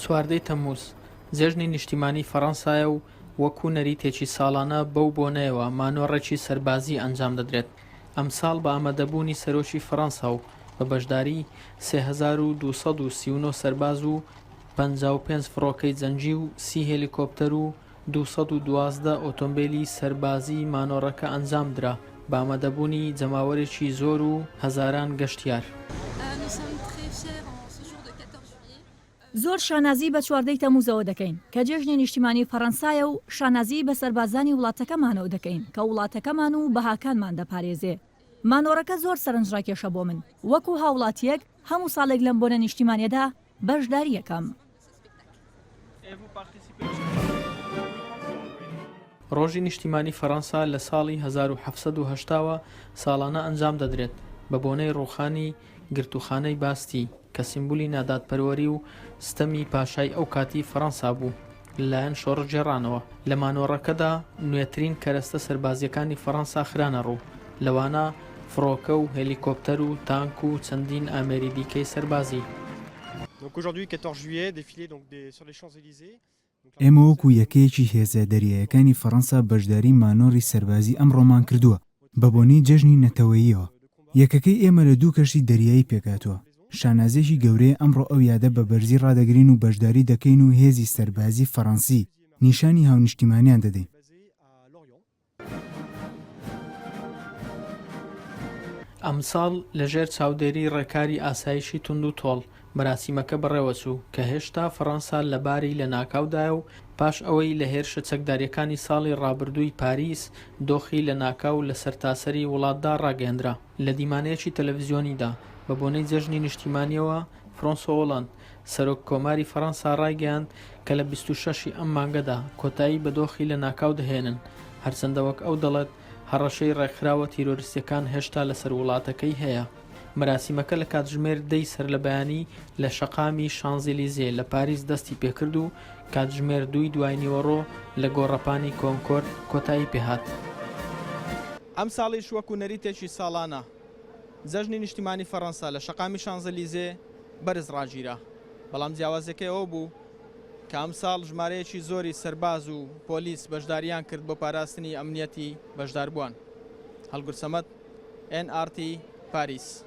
چواردەی تەمموز جێژنی نیشتیمانی فەڕەنسایە و وەکو نەریتێکی ساڵانە بەو بۆنەیەوە مانۆڕێکی سەربازی ئەنجام دەدرێت. ئەمساڵ بە ئامادەبوونی سەرۆکی فەڕەنسا و بە بەشداری 3239 سەرباز و 55 فڕۆکەی جەنگی و 30 هێلیکۆپتەر و 212 ئۆتۆمبیلی سەربازی مانۆڕەکە ئەنجام درا بە ئامادەبوونی جەماوەرێکی زۆر و هەزاران گەشتیار. زۆر شانازی بە چواردەی تەمموزەوە دەکەین کە جێژنی نیشتیمانی فەڕەنسایە و شانازی بە سەربازانی وڵاتەکەمانەوە دەکەین کە وڵاتەکەمان و بەهاکانمان دەپارێزێ. مانۆڕەکە زۆر سەرنجڕاکێشە بۆ من وەکو هاوڵاتیەک هەموو ساڵێک لەم بۆنە نیشتیمانیەدا بەشداری یەکەم. ڕۆژی نیشتیمانی فەڕەنسا لە ساڵی 1780ەوە ساڵانە ئەنجام دەدرێت بە بۆنەی ڕووخانی گرتوخانەی باستی کە سیمبولی نادادپەروەری و ستەمی پاشای ئەو کاتی فەڕەنسا بوو لەلایەن شۆڕش جێڕانەوە. لە مانۆڕەکەدا نوێترین کەرەستە سەربازیەکانی فەڕەنسا خرانە ڕوو، لەوانە فڕۆکە و هێلیکۆپتەر و تانک و چەندین ئامێری دیکەی سەربازی. ئێمە وەکو یەکەیەکی هێزە دەریایەکانی فەڕەنسا بەشداری مانۆڕی سەربازی ئەمڕۆمان کردووە بە بۆنەی جەژنی نەتەوەییەوە. یەکەکەی ئێمە لە 2 کەشتی دەریایی پێکاتوە. شانازێکی گەورەیە ئەمڕۆ ئەو یادە بە بەرزی ڕادەگرین و بەشداری دەکەین و هێزی سەربازی فەڕەنسی نیشانی هاونیشتیمانیان دەدەین. ئەمساڵ لەژێر چاودێری ڕێکاری ئاسایشی تونند و تۆڵ مەراسیمەکە بەڕێوەچوو کە هێشتا فەڕەنسا لەباری لە ناکاودایە و پاش ئەوەی لە هێرشە چەکداریەکانی ساڵی ڕابردووی پاریس دۆخی لە ناکاو لە سەرتاسەری وڵاتدا ڕاگەیەندرا. لە دیمانەیەکی تەلەڤیزیۆنیدا بە بۆنەی جەژنی نیشتیمانیەوە فرۆنسۆ هۆڵاند سەرۆک کۆماری فەڕەنسا ڕایگەیاند کە لە 26 ئەم مانگەدا کۆتایی بە دۆخی لە ناکاو دەهێنن، هەرچەندە وەک ئەو دەڵێت هەڕەشەی ڕێکخراوە تیرۆریستەکان هێشتا لەسەر وڵاتەکەی هەیە. مەراسیمەکە لە کاتژمێر 10 سەرلەبەیانی لە شەقامی شانزێلیزێ لە پاریس دەستی پێکرد و کاتژمێر 2 دوای نیوەڕۆ لە گۆڕەپانی کۆنکۆرد کۆتایی پێهات. ئەم ساڵیش وەکو نەریتێکی ساڵانە جەژنی نیشتیمانی فەڕەنسا لە شەقامی شانزەلیزێ بەرز ڕاگیرا، بەڵام جیاوازەکەی ئەوە بوو کە ئەم ساڵ ژمارەیەکی زۆری سەرباز و پۆلیس بەشداریان کرد بۆ پاراستنی ئەمنیەتی بەشداربووان. هەڵگورسەمەد NRT پاریس.